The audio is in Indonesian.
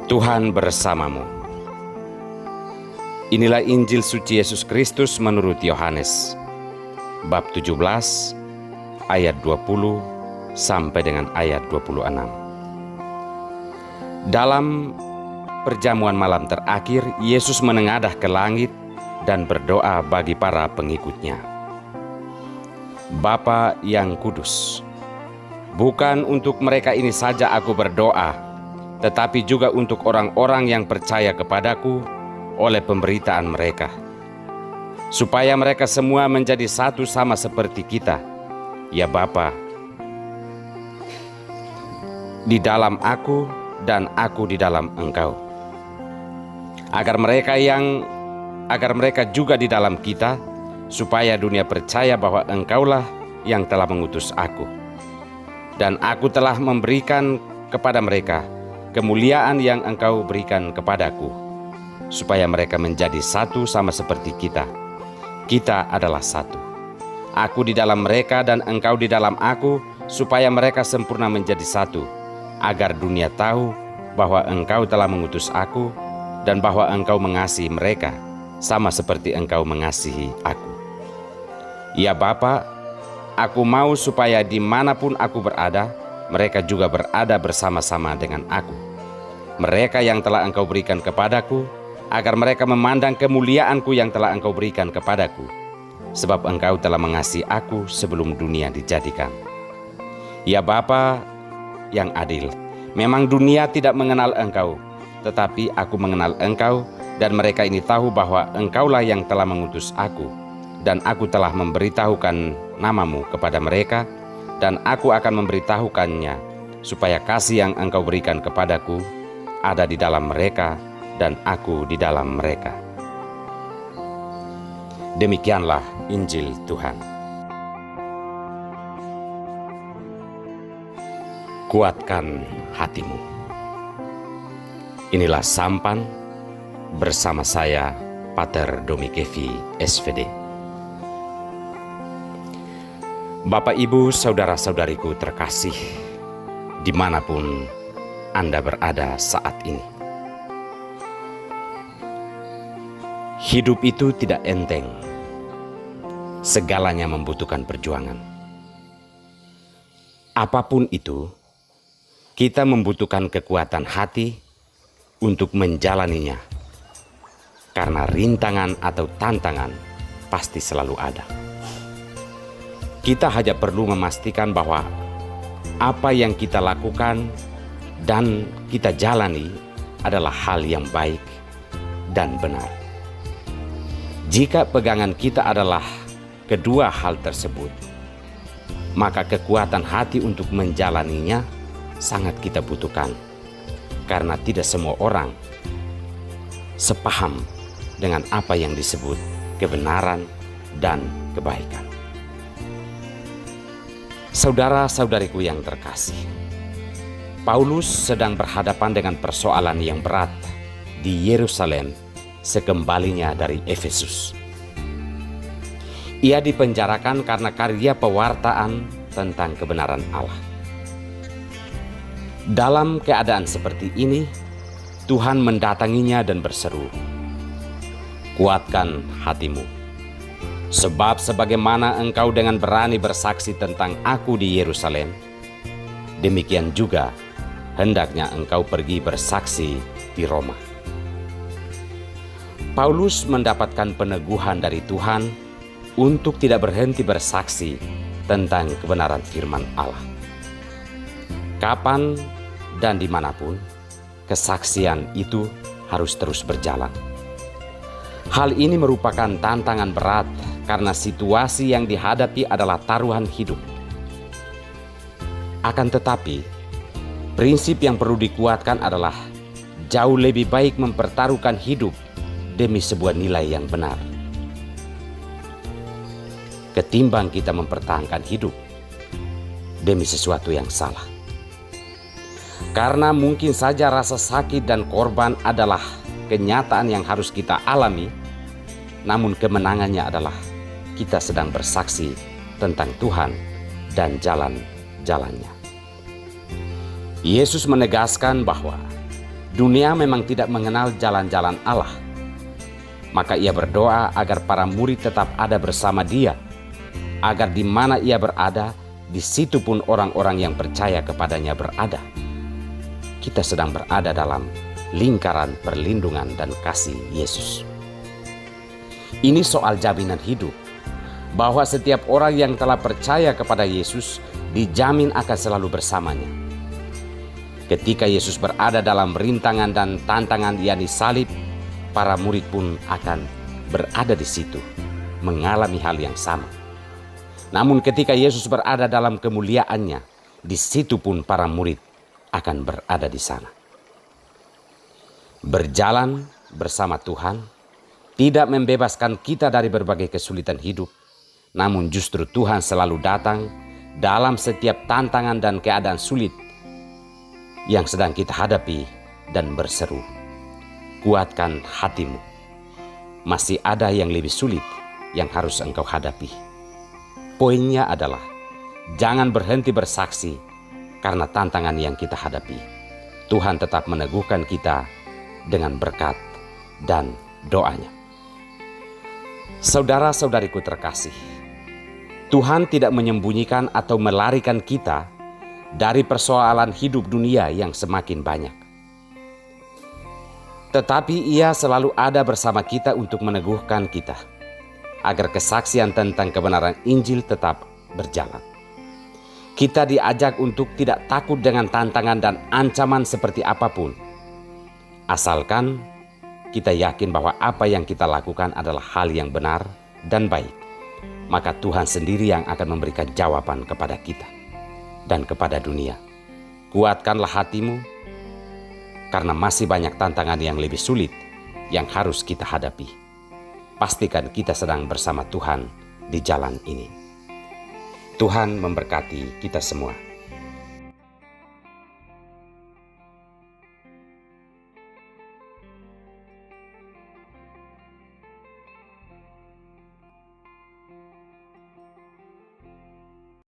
Tuhan bersamamu. Inilah Injil suci Yesus Kristus menurut Yohanes, bab 17, ayat 20 sampai dengan ayat 26. Dalam perjamuan malam terakhir, Yesus menengadah ke langit dan berdoa bagi para pengikutnya. Bapa yang kudus, bukan untuk mereka ini saja aku berdoa, tetapi juga untuk orang-orang yang percaya kepadaku oleh pemberitaan mereka, supaya mereka semua menjadi satu sama seperti kita, ya Bapa, di dalam aku dan aku di dalam Engkau, agar mereka juga di dalam kita, supaya dunia percaya bahwa Engkaulah yang telah mengutus aku, dan aku telah memberikan kepada mereka kemuliaan yang Engkau berikan kepadaku, supaya mereka menjadi satu sama seperti kita. Kita adalah satu. Aku di dalam mereka dan Engkau di dalam aku, supaya mereka sempurna menjadi satu, agar dunia tahu bahwa Engkau telah mengutus aku dan bahwa Engkau mengasihi mereka sama seperti Engkau mengasihi aku. Ya Bapa, aku mau supaya dimanapun aku berada, mereka juga berada bersama-sama dengan aku, mereka yang telah Engkau berikan kepadaku, agar mereka memandang kemuliaanku yang telah Engkau berikan kepadaku, sebab Engkau telah mengasihi aku sebelum dunia dijadikan. Ya Bapa yang adil, memang dunia tidak mengenal Engkau, tetapi aku mengenal Engkau, dan mereka ini tahu bahwa Engkaulah yang telah mengutus aku, dan aku telah memberitahukan namamu kepada mereka, dan aku akan memberitahukannya, supaya kasih yang Engkau berikan kepadaku ada di dalam mereka, dan aku di dalam mereka. Demikianlah Injil Tuhan. Kuatkan hatimu. Inilah sampan bersama saya, Pater Domikevi, SVD. Bapak, Ibu, saudara-saudariku terkasih, dimanapun Anda berada saat ini. Hidup itu tidak enteng. Segalanya membutuhkan perjuangan. Apapun itu, kita membutuhkan kekuatan hati untuk menjalaninya, karena rintangan atau tantangan pasti selalu ada. Kita hanya perlu memastikan bahwa apa yang kita lakukan dan kita jalani adalah hal yang baik dan benar. Jika pegangan kita adalah kedua hal tersebut, maka kekuatan hati untuk menjalaninya sangat kita butuhkan, karena tidak semua orang sepaham dengan apa yang disebut kebenaran dan kebaikan. Saudara-saudariku yang terkasih, Paulus sedang berhadapan dengan persoalan yang berat di Yerusalem sekembalinya dari Efesus. Ia dipenjarakan karena karya pewartaan tentang kebenaran Allah. Dalam keadaan seperti ini, Tuhan mendatanginya dan berseru, "Kuatkan hatimu. Sebab sebagaimana engkau dengan berani bersaksi tentang aku di Yerusalem, demikian juga hendaknya engkau pergi bersaksi di Roma." Paulus mendapatkan peneguhan dari Tuhan untuk tidak berhenti bersaksi tentang kebenaran firman Allah. Kapan dan dimanapun, kesaksian itu harus terus berjalan. Hal ini merupakan tantangan berat karena situasi yang dihadapi adalah taruhan hidup. Akan tetapi, prinsip yang perlu dikuatkan adalah jauh lebih baik mempertaruhkan hidup demi sebuah nilai yang benar, ketimbang kita mempertahankan hidup demi sesuatu yang salah. Karena mungkin saja rasa sakit dan korban adalah kenyataan yang harus kita alami, namun kemenangannya adalah kita sedang bersaksi tentang Tuhan dan jalan-jalannya. Yesus menegaskan bahwa Dunia memang tidak mengenal jalan-jalan Allah. Maka ia berdoa agar para murid tetap ada bersama dia, agar di mana ia berada, di situ pun orang-orang yang percaya kepadanya berada. Kita sedang berada dalam lingkaran perlindungan dan kasih Yesus. Ini soal jaminan hidup, bahwa setiap orang yang telah percaya kepada Yesus dijamin akan selalu bersamanya. Ketika Yesus berada dalam rintangan dan tantangan yakni salib, para murid pun akan berada di situ, mengalami hal yang sama. Namun ketika Yesus berada dalam kemuliaannya, di situ pun para murid akan berada di sana. Berjalan bersama Tuhan tidak membebaskan kita dari berbagai kesulitan hidup, namun justru Tuhan selalu datang dalam setiap tantangan dan keadaan sulit yang sedang kita hadapi dan berseru, kuatkan hatimu. Masih ada yang lebih sulit yang harus engkau hadapi. Poinnya adalah, jangan berhenti bersaksi karena tantangan yang kita hadapi. Tuhan tetap meneguhkan kita dengan berkat dan doanya. Saudara-saudariku terkasih, Tuhan tidak menyembunyikan atau melarikan kita dari persoalan hidup dunia yang semakin banyak. Tetapi Ia selalu ada bersama kita untuk meneguhkan kita, agar kesaksian tentang kebenaran Injil tetap berjalan. Kita diajak untuk tidak takut dengan tantangan dan ancaman seperti apapun, asalkan kita yakin bahwa apa yang kita lakukan adalah hal yang benar dan baik. Maka Tuhan sendiri yang akan memberikan jawaban kepada kita dan kepada dunia. Kuatkanlah hatimu, karena masih banyak tantangan yang lebih sulit yang harus kita hadapi. Pastikan kita sedang bersama Tuhan di jalan ini. Tuhan memberkati kita semua.